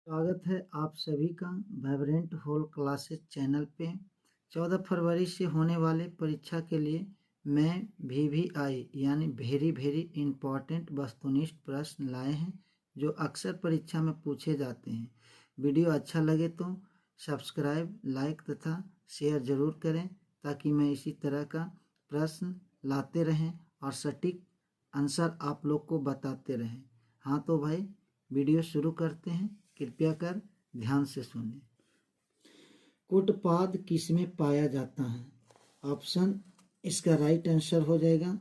स्वागत है आप सभी का वाइब्रेंट होल क्लासेस चैनल पे। 14 फरवरी से होने वाले परीक्षा के लिए मैं VVI यानी वेरी वेरी इम्पॉर्टेंट वस्तुनिष्ठ प्रश्न लाए हैं जो अक्सर परीक्षा में पूछे जाते हैं। वीडियो अच्छा लगे तो सब्सक्राइब, लाइक तथा शेयर ज़रूर करें ताकि मैं इसी तरह का प्रश्न लाते रहें और सटीक आंसर आप लोग को बताते रहें। हाँ तो भाई वीडियो शुरू करते हैं, कृपया कर ध्यान से सुनें। कुटपाद किसमें पाया जाता है? ऑप्शन इसका राइट आंसर हो जाएगा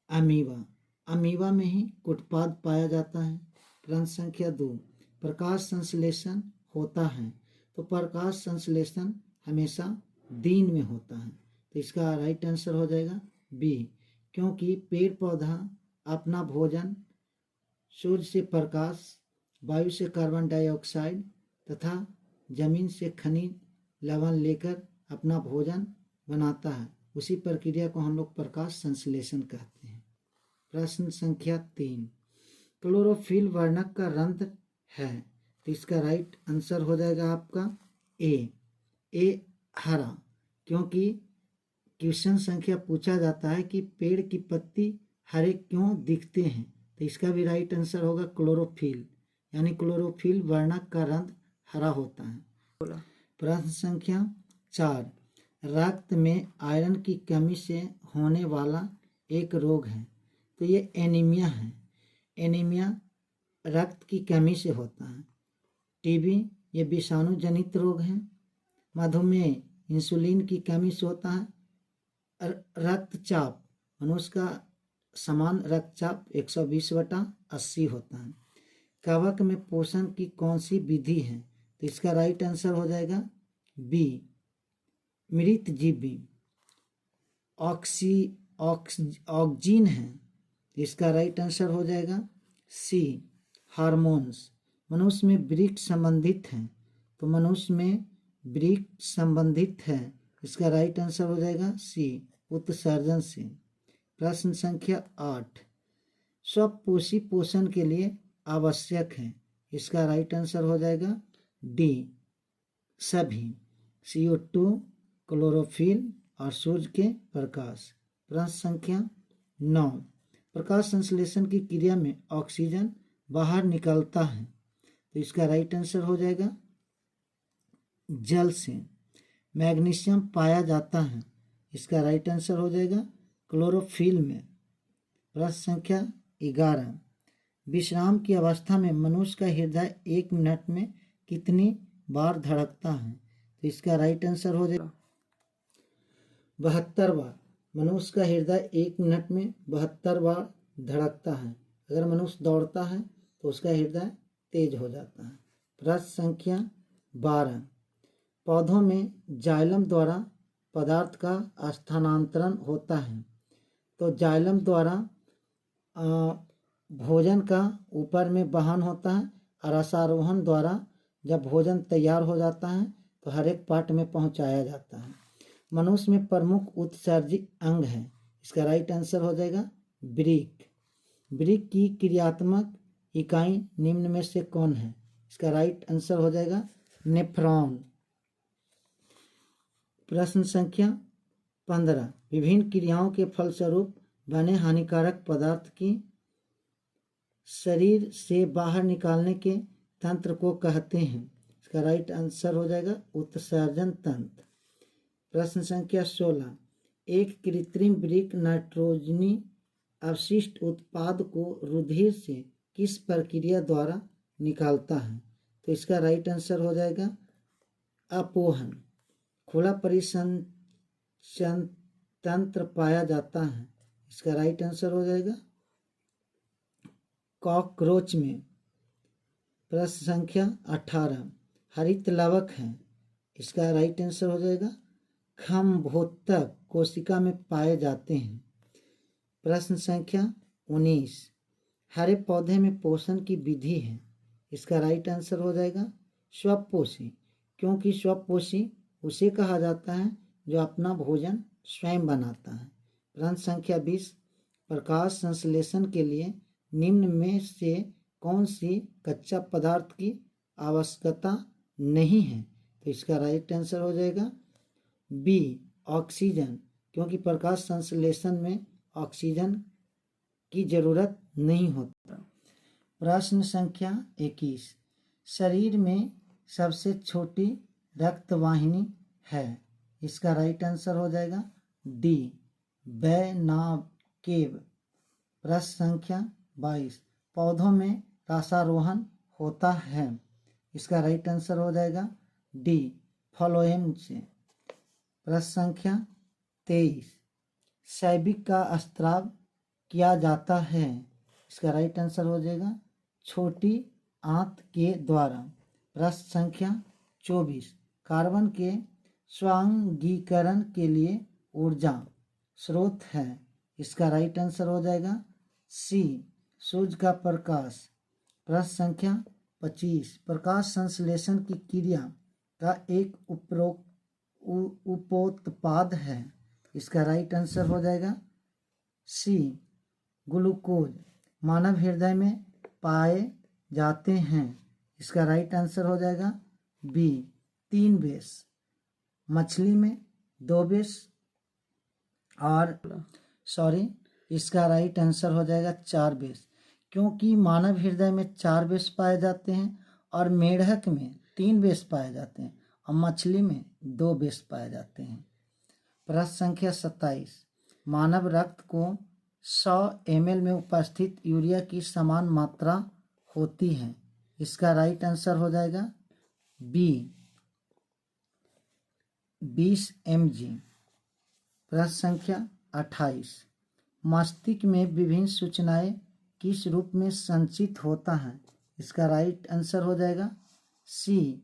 अमीबा। अमीबा में ही कुटपाद पाया जाता है। प्रश्न संख्या 2, प्रकाश संश्लेषण होता है तो प्रकाश संश्लेषण हमेशा दिन में होता है तो इसका राइट आंसर हो जाएगा बी, क्योंकि पेड़ पौधा अपना भोजन सूर्य से प्रकाश, वायु से कार्बन डाइऑक्साइड तथा जमीन से खनिज लवण लेकर अपना भोजन बनाता है। उसी प्रक्रिया को हम लोग प्रकाश संश्लेषण कहते हैं। प्रश्न संख्या 3, क्लोरोफिल वर्णक का रंध्र है तो इसका राइट आंसर हो जाएगा आपका ए हरा, क्योंकि क्वेश्चन संख्या पूछा जाता है कि पेड़ की पत्ती हरे क्यों दिखते हैं तो इसका भी राइट आंसर होगा क्लोरोफिल, यानी क्लोरोफिल वर्णक का रंग हरा होता है। प्रश्न संख्या 4, रक्त में आयरन की कमी से होने वाला एक रोग है तो ये एनीमिया है। एनीमिया रक्त की कमी से होता है। टीबी ये विषाणु जनित रोग है। मधुमेह इंसुलिन की कमी से होता है। रक्तचाप मनुष्य का समान रक्तचाप 120/80 होता है। कवक में पोषण की कौन सी विधि है तो इसका राइट आंसर हो जाएगा बी, मृतजीवी। ऑक्सीजन है, इसका राइट आंसर हो जाएगा सी, हार्मोन्स। मनुष्य में वृक्क संबंधित है तो मनुष्य में वृक्क संबंधित है, इसका राइट आंसर हो जाएगा सी, उत्सर्जन से। प्रश्न संख्या 8, स्वपोषी पोषण के लिए आवश्यक है, इसका राइट आंसर हो जाएगा डी, सभी, CO2, क्लोरोफिल और सूर्य के प्रकाश। प्रश्न संख्या 9, प्रकाश संश्लेषण की क्रिया में ऑक्सीजन बाहर निकलता है तो इसका राइट आंसर हो जाएगा जल से। मैग्नीशियम पाया जाता है, इसका राइट आंसर हो जाएगा क्लोरोफिल में। प्रश्न संख्या 11, विश्राम की अवस्था में मनुष्य का हृदय 1 मिनट में कितनी बार धड़कता है तो इसका राइट आंसर हो जाएगा 72 बार। मनुष्य का हृदय 1 मिनट में 72 बार धड़कता है। अगर मनुष्य दौड़ता है तो उसका हृदय तेज हो जाता है। प्रश्न संख्या 12, पौधों में जाइलम द्वारा पदार्थ का स्थानांतरण होता है तो जाइलम द्वारा भोजन का ऊपर में वहन होता है और रसारोहण द्वारा जब भोजन तैयार हो जाता है तो हर एक पार्ट में पहुंचाया जाता है। मनुष्य में प्रमुख उत्सर्जित अंग है, इसका राइट आंसर हो जाएगा वृक्क। वृक्क की क्रियात्मक इकाई निम्न में से कौन है, इसका राइट आंसर हो जाएगा नेफ्रॉन। प्रश्न संख्या 15, विभिन्न क्रियाओं के फलस्वरूप बने हानिकारक पदार्थ की शरीर से बाहर निकालने के तंत्र को कहते हैं, इसका राइट आंसर हो जाएगा उत्सर्जन तंत्र। प्रश्न संख्या 16, एक कृत्रिम वृक्क नाइट्रोजनी अवशिष्ट उत्पाद को रुधिर से किस प्रक्रिया द्वारा निकालता है तो इसका राइट आंसर हो जाएगा अपोहन। खुला परिसंचन तंत्र पाया जाता है, इसका राइट आंसर हो जाएगा कॉकरोच में। प्रश्न संख्या 18, हरित लवक है, इसका राइट आंसर हो जाएगा खम्भोत्तक कोशिका में पाए जाते हैं। प्रश्न संख्या 19, हरे पौधे में पोषण की विधि है, इसका राइट आंसर हो जाएगा स्वपोषी, क्योंकि स्वपोषी उसे कहा जाता है जो अपना भोजन स्वयं बनाता है। प्रश्न संख्या 20, प्रकाश संश्लेषण के लिए निम्न में से कौन सी कच्चा पदार्थ की आवश्यकता नहीं है। तो इसका राइट आंसर हो जाएगा बी ऑक्सीजन, क्योंकि प्रकाश संश्लेषण में ऑक्सीजन की जरूरत नहीं होता। प्रश्न संख्या 21, शरीर में सबसे छोटी रक्तवाहिनी है। इसका राइट आंसर हो जाएगा डी वैनाकेव। प्रश्न संख्या 22, पौधों में रसारोहण होता है। इसका राइट आंसर हो जाएगा डी फ्लोएम से। प्रश्न संख्या 23, सैबिक का स्त्राव किया जाता है। इसका राइट आंसर हो जाएगा छोटी आंत के द्वारा। प्रश्न संख्या 24, कार्बन के स्वांगीकरण के लिए ऊर्जा स्रोत है। इसका राइट आंसर हो जाएगा सी सूर्य का प्रकाश। प्रश्न संख्या 25, प्रकाश संश्लेषण की क्रिया का एक उपोत्पाद है। इसका राइट आंसर हो जाएगा सी ग्लूकोज। मानव हृदय में पाए जाते हैं। इसका राइट आंसर हो जाएगा बी 3 बेस, मछली में 2 बेस और इसका राइट आंसर हो जाएगा 4 बेस, क्योंकि मानव हृदय में 4 बेस पाए जाते हैं और मेढक में 3 बेस पाए जाते हैं और मछली में 2 बेस पाए जाते हैं। प्रश्न संख्या 27, मानव रक्त को 100 ml में उपस्थित यूरिया की समान मात्रा होती है। इसका राइट आंसर हो जाएगा बी 20 mg। प्रश्न संख्या 28, मस्तिष्क में विभिन्न सूचनाएं किस रूप में संचित होता है। इसका राइट आंसर हो जाएगा सी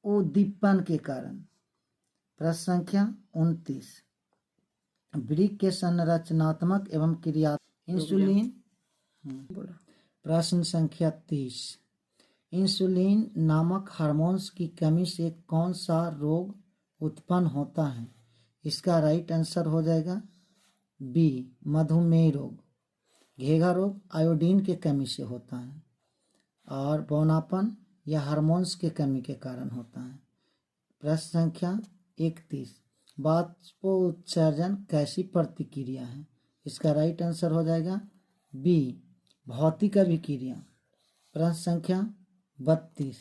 उद्दीपन के कारण। प्रश्न संख्या 29, वृक्क के संरचनात्मक एवं क्रियात्मक इंसुलिन। प्रश्न संख्या 30, इंसुलिन नामक हार्मोन्स की कमी से कौन सा रोग उत्पन्न होता है। इसका राइट आंसर हो जाएगा बी मधुमेह रोग। घेघा रोग आयोडीन के कमी से होता है और बौनापन या हार्मोन्स के कमी के कारण होता है। प्रश्न संख्या 31, वाष्पोत्सर्जन कैसी प्रतिक्रिया है। इसका राइट आंसर हो जाएगा बी भौतिक अभिक्रिया। प्रश्न संख्या 32,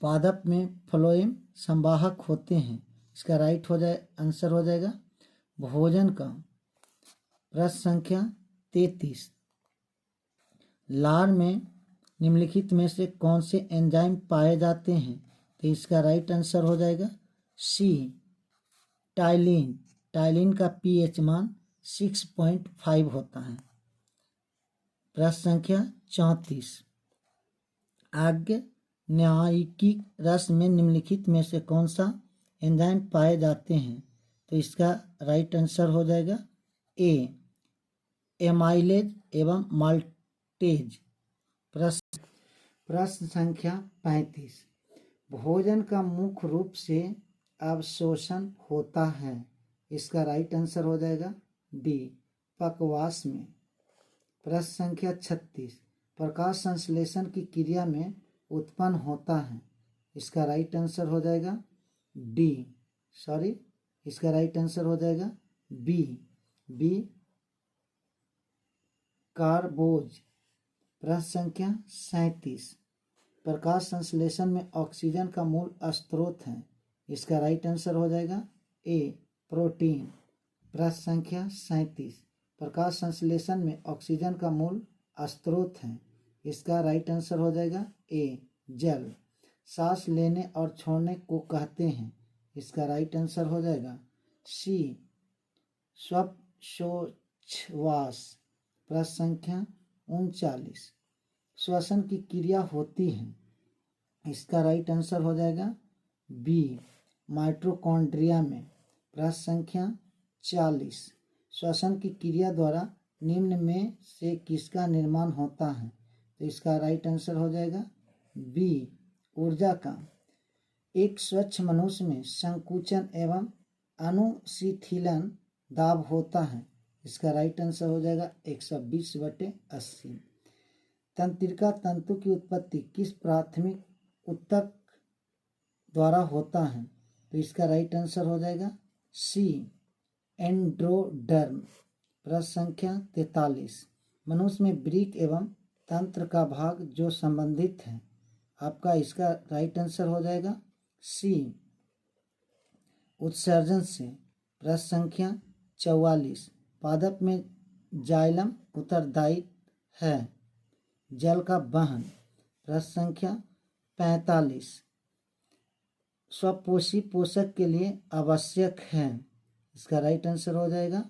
पादप में फ्लोएम संवाहक होते हैं। इसका राइट आंसर हो जाएगा भोजन का। प्रश्न संख्या 33, लार में निम्नलिखित में से कौन से एंजाइम पाए जाते हैं। तो इसका राइट आंसर हो जाएगा सी टाइलिन। टाइलिन का पीएच मान 6.5 होता है। प्रश्न संख्या 34, आग्नेयिकी रस में निम्नलिखित में से कौन सा एंजाइम पाए जाते हैं। तो इसका राइट आंसर हो जाएगा ए एमाइलेज एवं माल्टेज। प्रश्न संख्या 35, भोजन का मुख्य रूप से अवशोषण होता है। इसका राइट आंसर हो जाएगा डी पकवास में। प्रश्न संख्या 36, प्रकाश संश्लेषण की क्रिया में उत्पन्न होता है। इसका राइट आंसर हो जाएगा इसका राइट आंसर हो जाएगा बी कार्बोज। प्रश्न संख्या 37, प्रकाश संश्लेषण में ऑक्सीजन का मूल स्रोत है। इसका राइट आंसर हो जाएगा ए प्रोटीन। प्रश्न संख्या 37, प्रकाश संश्लेषण में ऑक्सीजन का मूल स्रोत है। इसका राइट आंसर हो जाएगा ए जल। सांस लेने और छोड़ने को कहते हैं। इसका राइट आंसर हो जाएगा सी श्वासोच्छ्वास। प्रश्न संख्या 39, श्वसन की क्रिया होती है। इसका राइट आंसर हो जाएगा बी माइटोकॉन्ड्रिया में। प्रश्न संख्या 40, श्वसन की क्रिया द्वारा निम्न में से किसका निर्माण होता है। तो इसका राइट आंसर हो जाएगा बी ऊर्जा का। एक स्वच्छ मनुष्य में संकुचन एवं अनुशीथिलन दाब होता है। इसका राइट आंसर हो जाएगा 120/80। तंत्रिका तंतु की उत्पत्ति किस प्राथमिक ऊतक द्वारा होता है? तो इसका राइट आंसर हो जाएगा सी, एंड्रोडर्म। प्रश्न संख्या 43। मनुष्य में वृक्क एवं तंत्र का भाग जो संबंधित है, आपका इसका राइट आंसर हो जाएगा सी, उत्सर्जन से। प्रश्न संख्या 44। पादप में जाइलम उत्तरदायी है जल का वहन। प्रश्न संख्या 45। स्वपोषी पोषक के लिए आवश्यक है, इसका राइट आंसर हो जाएगा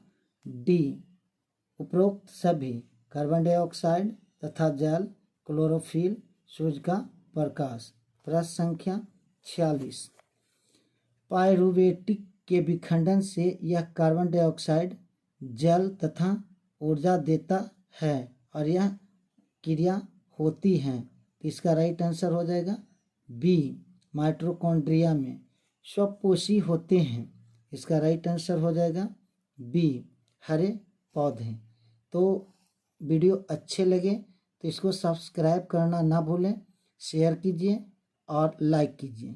डी, उपरोक्त सभी कार्बन डाइऑक्साइड तथा जल, क्लोरोफिल, सूर्य का प्रकाश। प्रश्न संख्या 46। पायरुवेटिक के विखंडन से यह कार्बन डाइऑक्साइड, जल तथा ऊर्जा देता है और यह क्रिया होती है। इसका राइट आंसर हो जाएगा बी, माइटोकॉन्ड्रिया में स्वपोषी होते हैं। इसका राइट आंसर हो जाएगा बी, हरे पौधे। तो वीडियो अच्छे लगे तो इसको सब्सक्राइब करना ना भूलें, शेयर कीजिए और लाइक कीजिए।